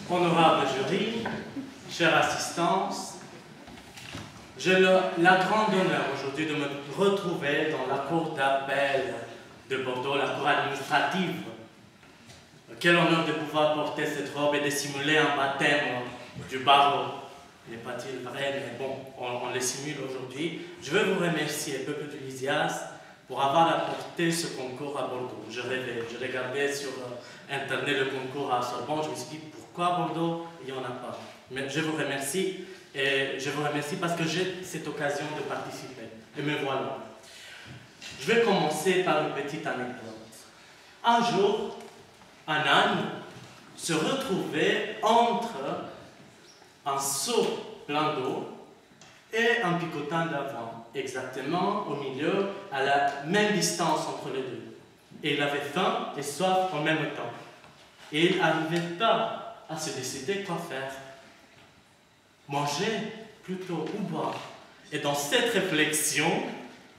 Honorable jury, chère assistance, j'ai la grande honneur aujourd'hui de me retrouver dans la cour d'appel de Bordeaux, la cour administrative. Quel honneur de pouvoir porter cette robe et de simuler un baptême du barreau. N'est pas-il vrai, mais bon, on le simule aujourd'hui. Je veux vous remercier, peuple de Lysias, pour avoir apporté ce concours à Bordeaux. Je rêvais, je regardais sur Internet le concours à Sorbonne, je me suis dit, pourquoi Bordeaux, il n'y en a pas. Mais je vous remercie, et je vous remercie parce que j'ai cette occasion de participer. Et me voilà. Je vais commencer par une petite anecdote. Un jour, un âne se retrouvait entre un seau plein d'eau et un picotin d'avant, exactement au milieu, à la même distance entre les deux. Et il avait faim et soif en même temps. Et il n'arrivait pas à se décider quoi faire. Manger plutôt ou boire. Et dans cette réflexion,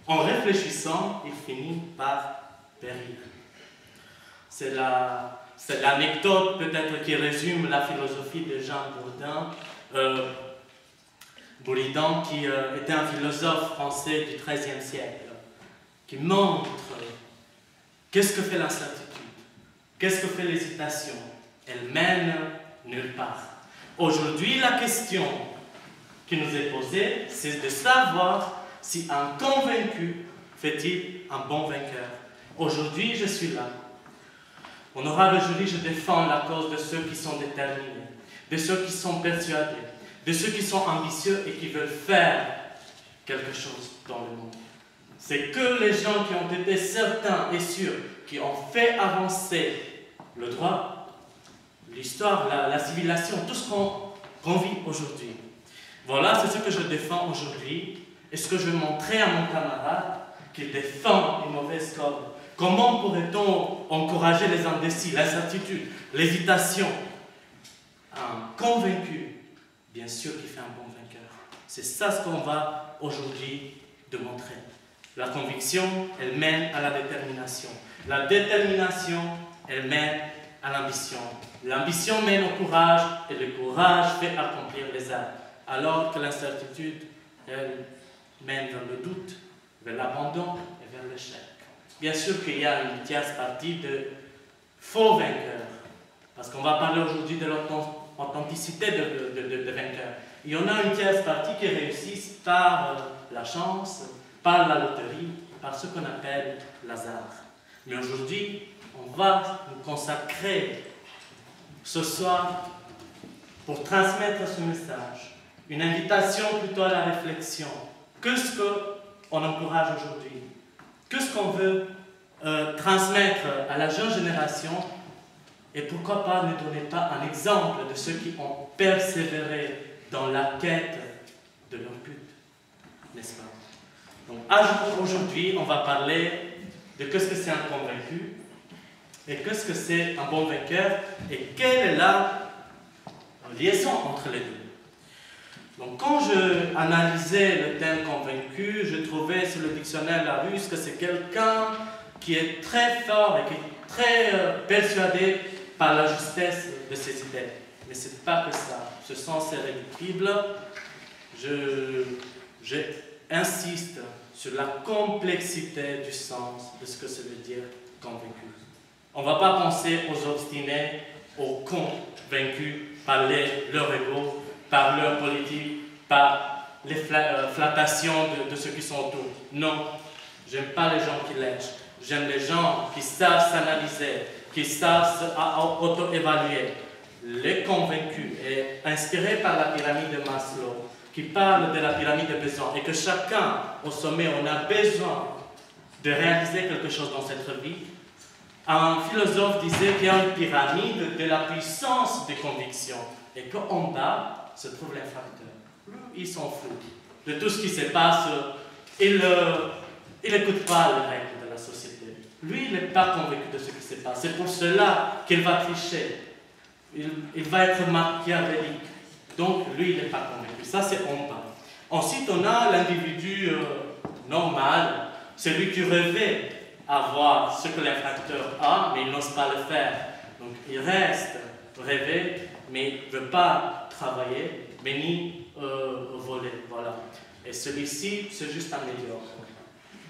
en réfléchissant, il finit par périr. C'est l'anecdote peut-être qui résume la philosophie de Jean Buridan, qui était un philosophe français du XIIIe siècle, qui montre qu'est-ce que fait l'incertitude, qu'est-ce que fait l'hésitation. Elle mène nulle part. Aujourd'hui, la question qui nous est posée, c'est de savoir si un convaincu fait-il un bon vainqueur. Aujourd'hui, je suis là. Honorable jury, je défends la cause de ceux qui sont déterminés, de ceux qui sont persuadés, de ceux qui sont ambitieux et qui veulent faire quelque chose dans le monde. C'est que les gens qui ont été certains et sûrs, qui ont fait avancer le droit, l'histoire, la civilisation, tout ce qu'on vit aujourd'hui. Voilà, c'est ce que je défends aujourd'hui et ce que je vais montrer à mon camarade qui défend une mauvaise cause. Comment pourrait-on encourager les indécis, l'incertitude, l'hésitation? Un convaincu, bien sûr, qui fait un bon vainqueur. C'est ça ce qu'on va aujourd'hui démontrer. La conviction, elle mène à la détermination. La détermination, elle mène à l'ambition. L'ambition mène au courage et le courage fait accomplir les actes. Alors que l'incertitude, elle mène vers le doute, vers l'abandon et vers l'échec. Bien sûr qu'il y a une tierce partie de faux vainqueurs, parce qu'on va parler aujourd'hui de l'authenticité de vainqueurs. Il y en a une tierce partie qui réussissent par la chance, par la loterie, par ce qu'on appelle l'hasard. Mais aujourd'hui, on va nous consacrer ce soir pour transmettre ce message, une invitation plutôt à la réflexion. Qu'est-ce qu'on encourage aujourd'hui? Qu'est-ce qu'on veut transmettre à la jeune génération? Et pourquoi pas ne donner pas un exemple de ceux qui ont persévéré dans la quête de leur but, n'est-ce pas? Donc aujourd'hui, on va parler de qu'est-ce que c'est un convaincu et qu'est-ce que c'est un bon vainqueur et quelle est la liaison entre les deux. Donc, quand je analysais le terme convaincu, je trouvais sur le dictionnaire Larousse que c'est quelqu'un qui est très fort et qui est très persuadé par la justesse de ses idées. Mais ce n'est pas que ça. Ce sens est réductible. J'insiste sur la complexité du sens de ce que ça veut dire convaincu. On ne va pas penser aux obstinés, aux convaincus par leur ego, par leur politique, par les flattations de ceux qui sont autour. Non, j'aime pas les gens qui lèchent. J'aime les gens qui savent s'analyser, qui savent auto-évaluer. Les convaincus, et inspirés par la pyramide de Maslow, qui parle de la pyramide de besoins, et que chacun, au sommet, on a besoin de réaliser quelque chose dans cette vie. Un philosophe disait qu'il y a une pyramide de la puissance des convictions, et qu'en bas se trouve l'infracteur. Lui, il s'en fout de tout ce qui se passe. Il n'écoute pas les règles de la société. Lui, il n'est pas convaincu de ce qui se passe. C'est pour cela qu'il va tricher. Il va être machiavélique. Donc, lui, il n'est pas convaincu. Ça, c'est en bas. Ensuite, on a l'individu normal, celui qui rêvait avoir ce que l'infracteur a, mais il n'ose pas le faire. Donc, il reste rêver mais il ne veut pas travailler, mais ni voler. Voilà. Et celui-ci, c'est juste un médiocre.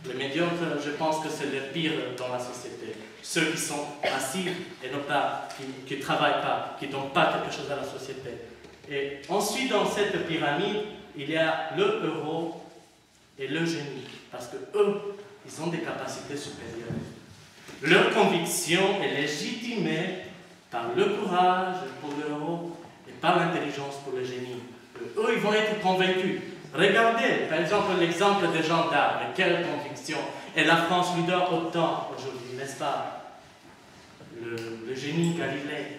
Le médiocre, je pense que c'est le pire dans la société. Ceux qui sont assis et non pas, qui ne travaillent pas, qui ne donnent pas quelque chose à la société. Et ensuite, dans cette pyramide, il y a le héros et le génie. Parce que eux, ils ont des capacités supérieures. Leur conviction est légitimée par le courage pour le héros et par l'intelligence pour le génie. Eux, ils vont être convaincus. Regardez, par exemple, l'exemple de Jeanne d'Arc. Quelle conviction! Et la France lui donne autant aujourd'hui, n'est-ce pas? Le génie Galilée,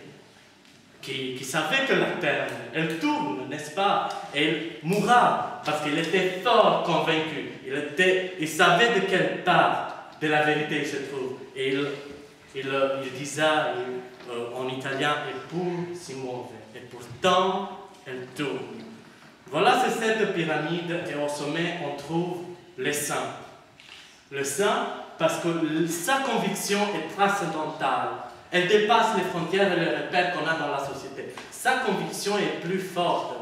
qui savait que la Terre, elle tourne, n'est-ce pas? Et il mourra parce qu'il était fort convaincu. Il savait de quelle part de la vérité il se trouve. Et il disait en italien, eppur si muove. Et pourtant, elle tourne. Voilà, c'est cette pyramide, et au sommet, on trouve les saints. Le saint, parce que sa conviction est transcendantale. Elle dépasse les frontières et les repères qu'on a dans la société. Sa conviction est plus forte.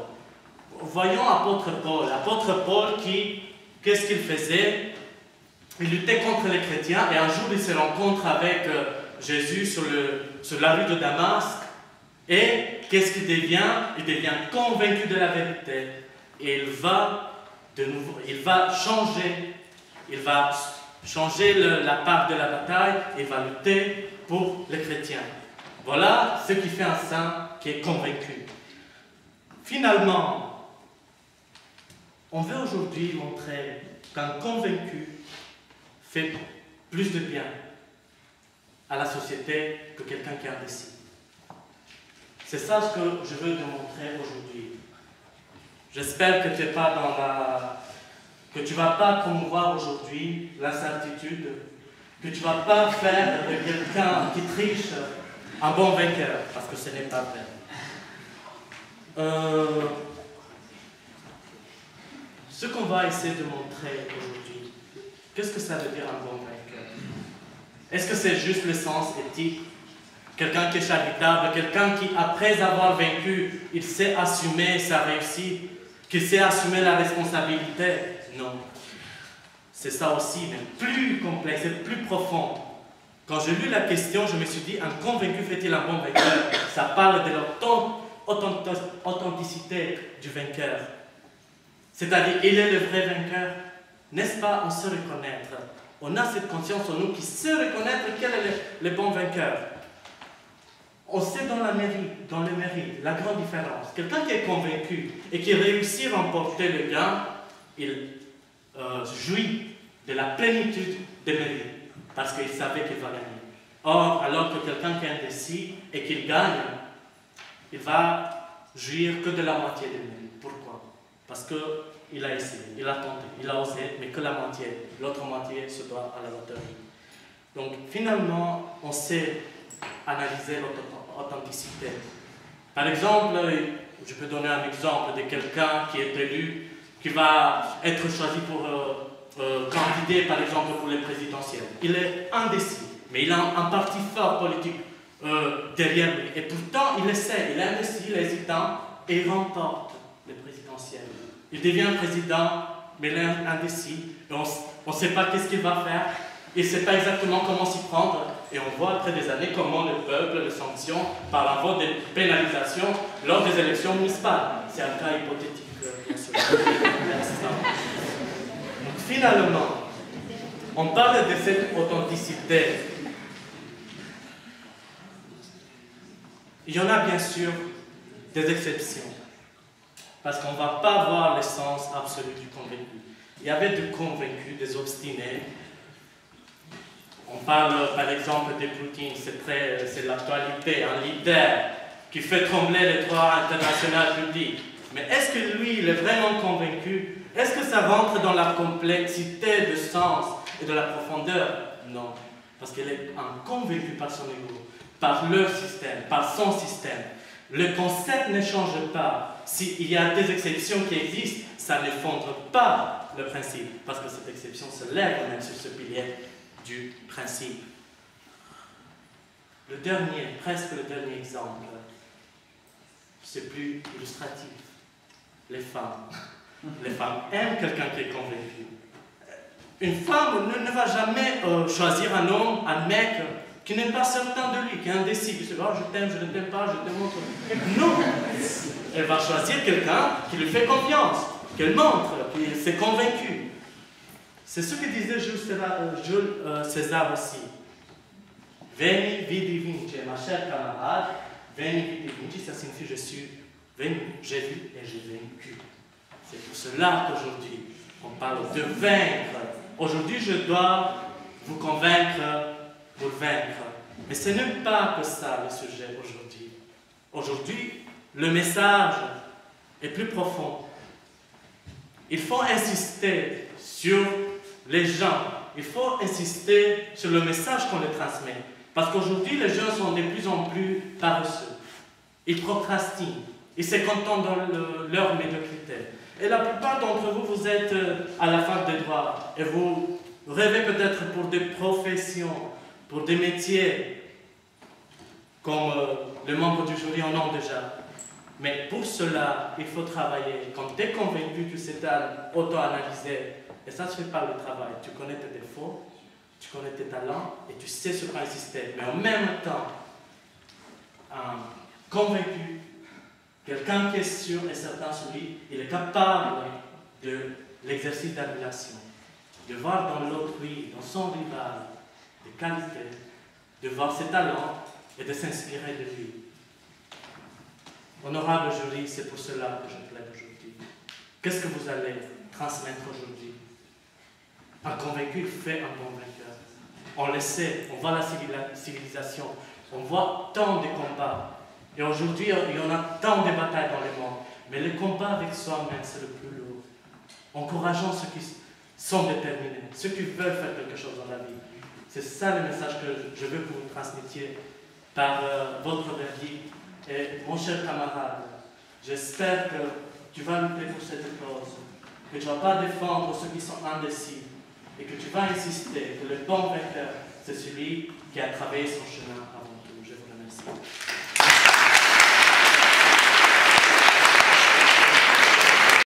Voyons l'apôtre Paul. L'apôtre Paul, qu'est-ce qu'il faisait? Il luttait contre les chrétiens, et un jour, il se rencontre avec Jésus sur la rue de Damas. Et qu'est-ce qu'il devient? Il devient convaincu de la vérité. Et il va changer la part de la bataille, et va lutter pour les chrétiens. Voilà ce qui fait un saint qui est convaincu. Finalement, on veut aujourd'hui montrer qu'un convaincu fait plus de bien à la société que quelqu'un qui est indécis. C'est ça ce que je veux te montrer aujourd'hui. J'espère que tu n'es pas que tu ne vas pas promouvoir aujourd'hui l'incertitude, que tu ne vas pas faire de quelqu'un qui triche un bon vainqueur, parce que ce n'est pas vrai. Ce qu'on va essayer de montrer aujourd'hui, qu'est-ce que ça veut dire un bon vainqueur? Est-ce que c'est juste le sens éthique? Quelqu'un qui est charitable, quelqu'un qui, après avoir vaincu, il sait assumer sa réussite, qui sait assumer la responsabilité? Non. C'est ça aussi, mais plus complexe et plus profond. Quand j'ai lu la question, je me suis dit, un convaincu fait-il un bon vainqueur? Ça parle de l'authenticité du vainqueur. C'est-à-dire, il est le vrai vainqueur. N'est-ce pas? On sait reconnaître. On a cette conscience en nous qui sait reconnaître quel est le bon vainqueur. On sait dans le mérite, la grande différence. Quelqu'un qui est convaincu et qui réussit à remporter le gain, il jouit de la plénitude des mérites, parce qu'il savait qu'il va gagner. Or, alors que quelqu'un qui est indécis et qu'il gagne, il va jouir que de la moitié des mérites. Pourquoi? Parce qu'il a essayé, il a tenté, il a osé, mais que la moitié. L'autre moitié se doit à la loterie. Donc, finalement, on sait analyser l'authenticité. Par exemple, je peux donner un exemple de quelqu'un qui est élu, qui va être choisi pour candidater, par exemple, pour les présidentielles. Il est indécis, mais il a un parti fort politique derrière lui. Et pourtant, il essaie, il est indécis, il est hésitant, et il remporte les présidentielles. Il devient président, mais il est indécis, et on ne sait pas qu'est-ce qu'il va faire. Il ne sait pas exactement comment s'y prendre, et on voit après des années comment le peuple le sanctionne par la vote de pénalisation lors des élections municipales. C'est un cas hypothétique, bien sûr. Donc, finalement, on parle de cette authenticité. Il y en a bien sûr des exceptions, parce qu'on ne va pas voir l'essence absolue du convaincu. Il y avait des convaincus, des obstinés. On parle par exemple de Poutine, c'est l'actualité, un leader qui fait trembler les droits internationaux publics. Mais est-ce que lui, il est vraiment convaincu? Est-ce que ça rentre dans la complexité de sens et de la profondeur? Non, parce qu'il est convaincu par son ego, par leur système, par son système. Le concept ne change pas. S'il y a des exceptions qui existent, ça ne fonde pas le principe, parce que cette exception se lève même sur ce pilier du principe. Le dernier, presque le dernier exemple. c'est plus illustratif. Les femmes. Les femmes aiment quelqu'un qui est convaincu. Une femme ne va jamais choisir un homme, un mec qui n'est pas certain de lui, qui est indécis, qui se dit oh, je t'aime, je ne t'aime pas, je te montre. Non! Elle va choisir quelqu'un qui lui fait confiance, qu'elle montre, qui s'est convaincu. C'est ce que disait Jules César aussi. Veni, vidi, vinci, ma chère camarade, veni, vidi, vinci, ça signifie je suis venu, j'ai vu et j'ai vaincu. C'est pour cela qu'aujourd'hui, on parle de vaincre. Aujourd'hui, je dois vous convaincre pour vaincre. Mais ce n'est pas que ça le sujet aujourd'hui. Aujourd'hui, le message est plus profond. Il faut insister sur les gens. Il faut insister sur le message qu'on les transmet. Parce qu'aujourd'hui, les gens sont de plus en plus paresseux. Ils procrastinent. Ils se contentent dans leur médiocrité. Et la plupart d'entre vous, vous êtes à la fac de droit. Et vous rêvez peut-être pour des professions, pour des métiers, comme les membres du jury en ont déjà. Mais pour cela, il faut travailler. Quand tu es convaincu, tu sais auto-analyser. Et ça ne se fait pas le travail. Tu connais tes défauts, tu connais tes talents et tu sais sur quoi insister. Mais en même temps, un convaincu, quelqu'un qui est sûr et certain sur lui, il est capable de l'exercice d'admiration, de voir dans l'autrui, dans son rival, des qualités, de voir ses talents et de s'inspirer de lui. Honorable jury, c'est pour cela que je plaide aujourd'hui. Qu'est-ce que vous allez transmettre aujourd'hui? Un convaincu fait un bon vainqueur. On le sait, on voit la civilisation, on voit tant de combats. Et aujourd'hui, il y en a tant de batailles dans le monde. Mais le combat avec soi-même, c'est le plus lourd. Encourageons ceux qui sont déterminés, ceux qui veulent faire quelque chose dans la vie. C'est ça le message que je veux que vous transmettiez par votre verdict. Et mon cher camarade, j'espère que tu vas lutter pour cette cause, que tu ne vas pas défendre ceux qui sont indécis, et que tu vas insister que le bon vainqueur, c'est celui qui a travaillé son chemin avant tout. Je vous remercie.